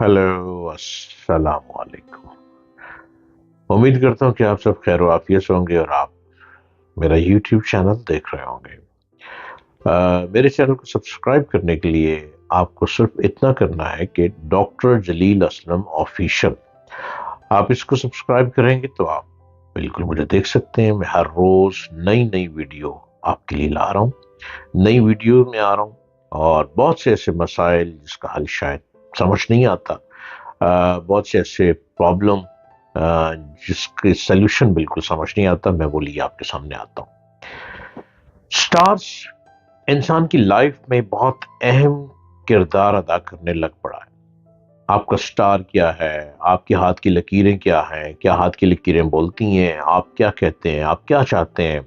Hello, अस्सलाम वालेकुम। उम्मीद करता हूँ कि आप सब खैर आफियत से होंगे और आप मेरा यूट्यूब चैनल देख रहे होंगे। मेरे चैनल को सब्सक्राइब करने के लिए आपको सिर्फ इतना करना है कि डॉक्टर जलील असलम ऑफिशियल आप इसको सब्सक्राइब करेंगे तो आप बिल्कुल मुझे देख सकते हैं। मैं हर रोज नई नई वीडियो आपके लिए ला रहा हूँ, नई वीडियो में आ रहा हूँ और बहुत से ऐसे मसाइल जिसका हल शायद समझ नहीं आता, बहुत से ऐसे प्रॉब्लम जिसके सल्यूशन बिल्कुल समझ नहीं आता, मैं वो लिए आपके सामने आता हूँ। स्टार्स इंसान की लाइफ में बहुत अहम किरदार अदा करने लग पड़ा है। आपका स्टार क्या है, आपके हाथ की लकीरें क्या हैं, क्या हाथ की लकीरें बोलती हैं, आप क्या कहते हैं, आप क्या चाहते हैं,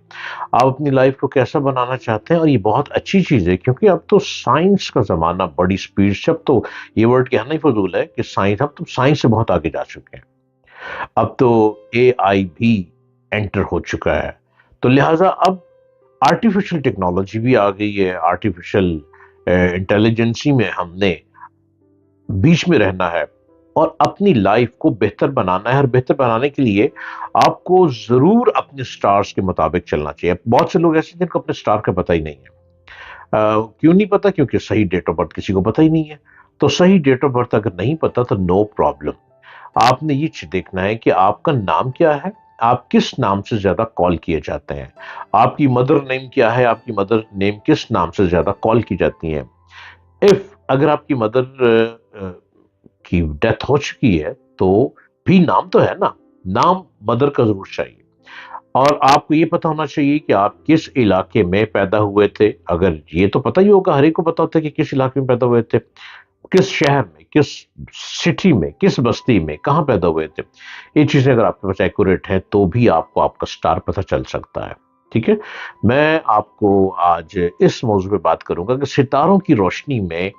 आप अपनी लाइफ को कैसा बनाना चाहते हैं। और ये बहुत अच्छी चीज है क्योंकि अब तो साइंस का जमाना बड़ी स्पीड से, अब तो ये वर्ड कहना ही फजूल है कि साइंस, अब तो साइंस से बहुत आगे जा चुके हैं। अब तो एआई भी एंटर हो चुका है, तो लिहाजा अब आर्टिफिशियल टेक्नोलॉजी भी आ गई है। आर्टिफिशियल इंटेलिजेंसी में हमने बीच में रहना है और अपनी लाइफ को बेहतर बनाना है। और बेहतर बनाने के लिए आपको जरूर अपने स्टार्स के मुताबिक चलना चाहिए। बहुत से लोग ऐसे हैं जिनको अपने स्टार का पता ही नहीं है। क्यों नहीं पता? क्योंकि सही डेट ऑफ बर्थ किसी को पता ही नहीं है। तो सही डेट ऑफ बर्थ अगर नहीं पता तो नो प्रॉब्लम। आपने ये देखना है कि आपका नाम क्या है, आप किस नाम से ज्यादा कॉल किए जाते हैं, आपकी मदर नेम क्या है, आपकी मदर नेम किस नाम से ज्यादा कॉल की जाती है। इफ अगर आपकी मदर की डेथ हो चुकी है तो भी नाम तो है ना, नाम मदर का जरूर चाहिए। और आपको ये पता होना चाहिए कि आप किस इलाके में पैदा हुए थे। अगर ये तो पता ही होगा, हर एक को पता होता है कि किस इलाके में पैदा हुए थे, किस शहर में, किस सिटी में, किस बस्ती में, कहां पैदा हुए थे। ये चीजें अगर आपके पास एक्यूरेट है तो भी आपको आपका स्टार पता चल सकता है। ठीक है, मैं आपको आज इस मौजू पे बात करूंगा कि सितारों की रोशनी में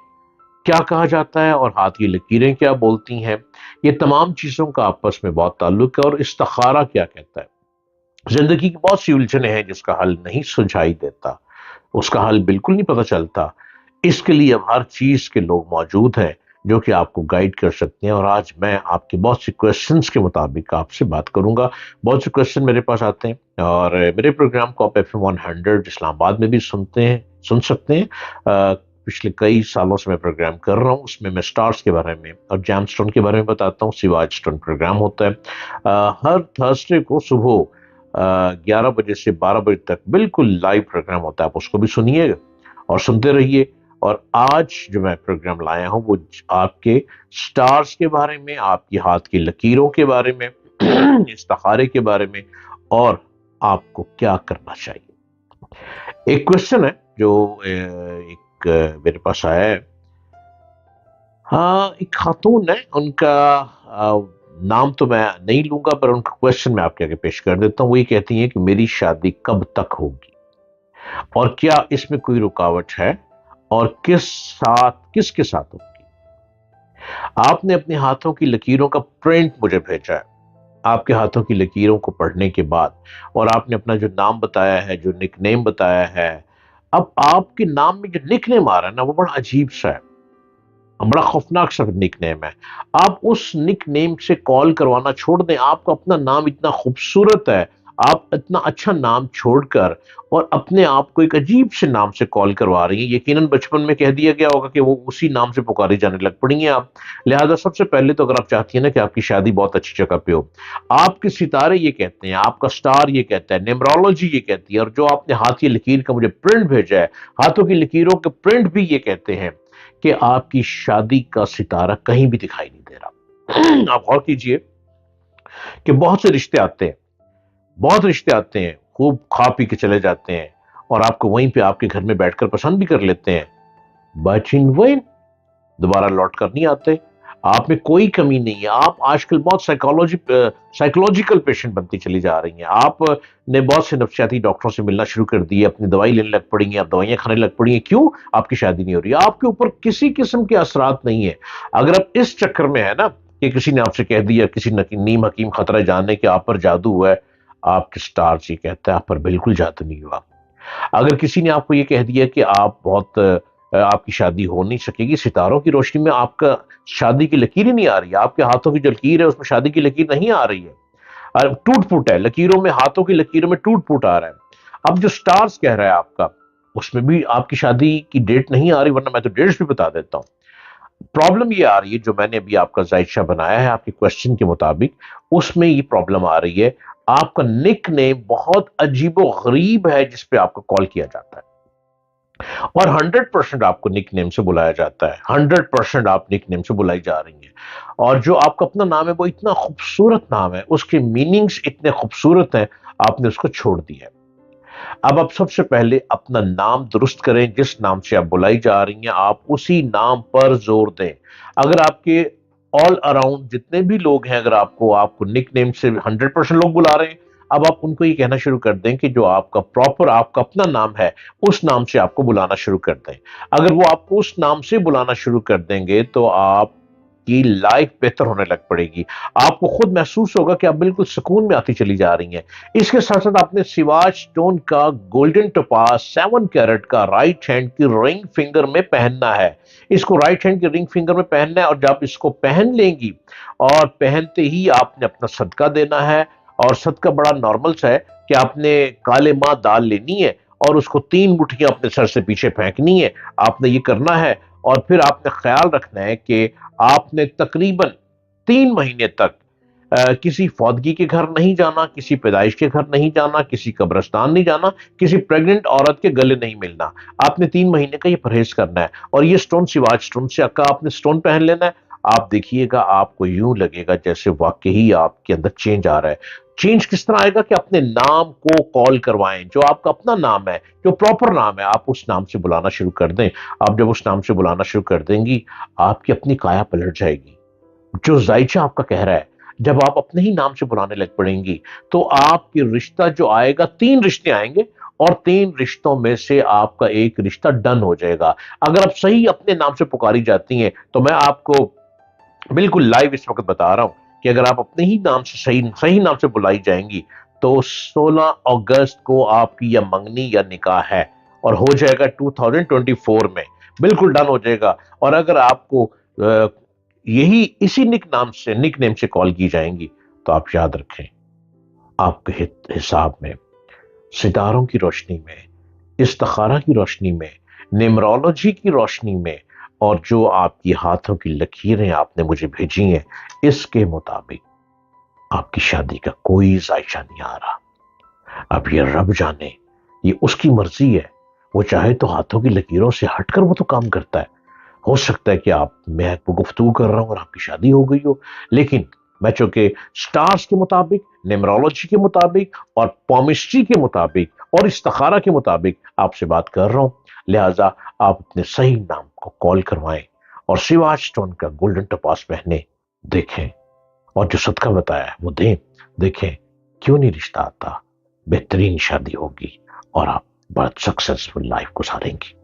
क्या कहा जाता है और हाथ की लकीरें क्या बोलती हैं। ये तमाम चीजों का आपस में बहुत ताल्लुक है। और इस्तिखारा क्या कहता है। जिंदगी की बहुत सी उलझने हैं जिसका हल नहीं सुझाई देता, उसका हल बिल्कुल नहीं पता चलता। इसके लिए अब हर चीज के लोग मौजूद हैं जो कि आपको गाइड कर सकते हैं। और आज मैं आपके बहुत से क्वेश्चंस के मुताबिक आपसे बात करूंगा। बहुत से क्वेश्चन मेरे पास आते हैं और मेरे प्रोग्राम को आप FM 100 इस्लामाबाद में भी सुन सकते हैं। पिछले कई सालों से मैं प्रोग्राम कर रहा हूँ, उसमें मैं स्टार्स के बारे में और जैम स्टोन के बारे में बताता हूँ। सिवाज स्टोन प्रोग्राम होता है हर थर्सडे को सुबह 11 बजे से 12 बजे तक, बिल्कुल लाइव प्रोग्राम होता है। आप उसको भी सुनिएगा और सुनते रहिए। और आज जो मैं प्रोग्राम लाया हूं वो आपके स्टार्स के बारे में, आपकी हाथ की लकीरों के बारे में, इस्तिखारे के बारे में और आपको क्या करना चाहिए। एक क्वेश्चन है जो मेरे पास आया है। हाँ, एक खातून है, उनका नाम तो मैं नहीं लूंगा पर उनका क्वेश्चन मैं आपके आगे पेश कर देता हूँ। वो ये कहती हैं कि मेरी शादी कब तक होगी और क्या इसमें कोई रुकावट है और किसके साथ होगी। आपने अपने हाथों की लकीरों का प्रिंट मुझे भेजा है। आपके हाथों की लकीरों को पढ़ने के बाद और आपने अपना जो नाम बताया है, जो निकनेम बताया है, अब आपके नाम में जो निकनेम आ रहा है ना वो बड़ा अजीब सा है, बड़ा खौफनाक सा निकनेम है। आप उस निकनेम से कॉल करवाना छोड़ दें। आपका अपना नाम इतना खूबसूरत है, आप इतना अच्छा नाम छोड़कर और अपने आप को एक अजीब से नाम से कॉल करवा रही हैं। यकीनन बचपन में कह दिया गया होगा कि वो उसी नाम से पुकारी जाने लग पड़ी हैं आप। लिहाजा सबसे पहले तो अगर आप चाहती हैं ना कि आपकी शादी बहुत अच्छी जगह पे हो, आपके सितारे ये कहते हैं, आपका स्टार ये कहता है, न्यूमरोलॉजी ये कहती है, और जो आपने हाथ की लकीर का मुझे प्रिंट भेजा है, हाथों की लकीरों के प्रिंट भी ये कहते हैं कि आपकी शादी का सितारा कहीं भी दिखाई नहीं दे रहा। आप गौर कीजिए कि बहुत से रिश्ते आते हैं, बहुत रिश्ते आते हैं, खूब खा पी के चले जाते हैं और आपको वहीं पे आपके घर में बैठकर पसंद भी कर लेते हैं, बट इन वेन दोबारा लौट कर नहीं आते। आप में कोई कमी नहीं है। आप आजकल बहुत साइकोलॉजिकल पेशेंट बनती चली जा रही हैं। आप ने बहुत से नफ्सियाती डॉक्टरों से मिलना शुरू कर दिए, अपनी दवाई लेने लग पड़ी हैं, आप दवाइयां खाने लग पड़ी हैं। क्यों? आपकी शादी नहीं हो रही, आपके ऊपर किसी किस्म के असरात नहीं है। अगर आप इस चक्कर में है ना कि किसी ने आपसे कह दिया, किसी नीम हकीम खतरा जानने कि आप पर जादू हुआ है, आपके स्टार जी कहता है आप पर बिल्कुल जादू नहीं हुआ। अगर किसी ने आपको ये कह दिया कि आप बहुत आपकी शादी हो नहीं सकेगी। सितारों की रोशनी में आपका शादी की लकीर ही नहीं आ रही है, आपके हाथों की जो लकीर है उसमें शादी की लकीर नहीं आ रही है, और टूट फूट है लकीरों में, हाथों की लकीरों में टूट फूट आ रहा है। अब जो स्टार्स कह रहा है आपका, उसमें भी आपकी शादी की डेट नहीं आ रही, वरना मैं तो डेट्स भी बता देता हूं। प्रॉब्लम ये आ रही है, जो मैंने अभी आपका जायशा बनाया है आपके क्वेश्चन के मुताबिक, उसमें ये प्रॉब्लम आ रही है, आपका निक नेम बहुत अजीबो गरीब है जिस पे आपको कॉल किया जाता है, और 100% आपको निक नेम से बुलाया जाता है, 100% आप निक नेम से बुलाई जा रही हैं। और जो आपका अपना नाम है वो इतना खूबसूरत नाम है, उसके मीनिंग्स इतने खूबसूरत हैं, आपने उसको छोड़ दिया है। अब आप सबसे पहले अपना नाम दुरुस्त करें, जिस नाम से आप बुलाई जा रही हैं आप उसी नाम पर जोर दें। अगर आपके ऑल अराउंड जितने भी लोग हैं, अगर आपको आपको निक नेम से 100% लोग बुला रहे हैं, अब आप उनको ये कहना शुरू कर दें कि जो आपका प्रॉपर आपका अपना नाम है उस नाम से आपको बुलाना शुरू कर दें। अगर वो आपको उस नाम से बुलाना शुरू कर देंगे तो आप की लाइफ बेहतर होने लग पड़ेगी। आपको खुद महसूस होगा कि आप बिल्कुल सुकून में आती चली जा रही हैं। इसके साथ साथ आपने सिवाज स्टोन का गोल्डन टोपाज 7 कैरेट का राइट हैंड की रिंग फिंगर में पहनना है। इसको राइट हैंड की रिंग फिंगर में पहनना है, और जब इसको पहन लेंगी और पहनते ही आपने अपना सदका देना है। और सदका बड़ा नॉर्मल सा है कि आपने काले माँ दाल लेनी है और उसको 3 मुट्ठियां अपने सर से पीछे फेंकनी है, आपने ये करना है। और फिर आपने ख्याल रखना है कि आपने तकरीबन 3 महीने तक किसी फौदगी के घर नहीं जाना, किसी पैदाइश के घर नहीं जाना, किसी कब्रिस्तान नहीं जाना, किसी प्रेग्नेंट औरत के गले नहीं मिलना। आपने 3 महीने का ये परहेज करना है, और ये स्टोन सिवाज स्टोन से का आपने स्टोन पहन लेना है। आप देखिएगा आपको यूं लगेगा जैसे वाकई आपके अंदर चेंज आ रहा है। चेंज किस तरह आएगा कि अपने नाम को कॉल करवाएं, जो आपका अपना नाम है, जो प्रॉपर नाम है, आप उस नाम से बुलाना शुरू कर दें। आप जब उस नाम से बुलाना शुरू कर देंगी, आपकी अपनी काया पलट जाएगी। जो जायचा आपका कह रहा है, जब आप अपने ही नाम से बुलाने लग पड़ेंगी, तो आपके रिश्ता जो आएगा, 3 रिश्ते आएंगे, और 3 रिश्तों में से आपका एक रिश्ता डन हो जाएगा। अगर आप सही अपने नाम से पुकारी जाती हैं, तो मैं आपको बिल्कुल लाइव इस वक्त बता रहा हूं कि अगर आप अपने ही नाम से सही सही नाम से बुलाई जाएंगी, तो 16 अगस्त को आपकी या मंगनी या निकाह है, और हो जाएगा 2024 में, बिल्कुल डन हो जाएगा। और अगर आपको यही इसी निक नेम से कॉल की जाएंगी, तो आप याद रखें, आपके हिसाब में, सितारों की रोशनी में, इस्तिखारा की रोशनी में, न्यूमरोलॉजी की रोशनी में, और जो आपकी हाथों की लकीरें आपने मुझे भेजी हैं, इसके मुताबिक आपकी शादी का कोई जायशा नहीं आ रहा। अब ये रब जाने, ये उसकी मर्जी है। वो चाहे तो हाथों की लकीरों से हटकर वो तो काम करता है। हो सकता है कि मैं आपको गुफ्तगू कर रहा हूं और आपकी शादी हो गई हो, लेकिन मैं चूंकि स्टार्स के मुताबिक, न्यूमरोलॉजी के मुताबिक, और पॉमिस्ट्री के मुताबिक, और इस्तिखारा के मुताबिक आपसे बात कर रहा हूं, लिहाजा आप अपने सही नाम को कॉल करवाएं और सिवाज स्टोन का गोल्डन टपास पहने, देखें, और जो सदका बताया है वो दें, देखें क्यों नहीं रिश्ता आता, बेहतरीन शादी होगी और आप बहुत सक्सेसफुल लाइफ गुजारेंगी।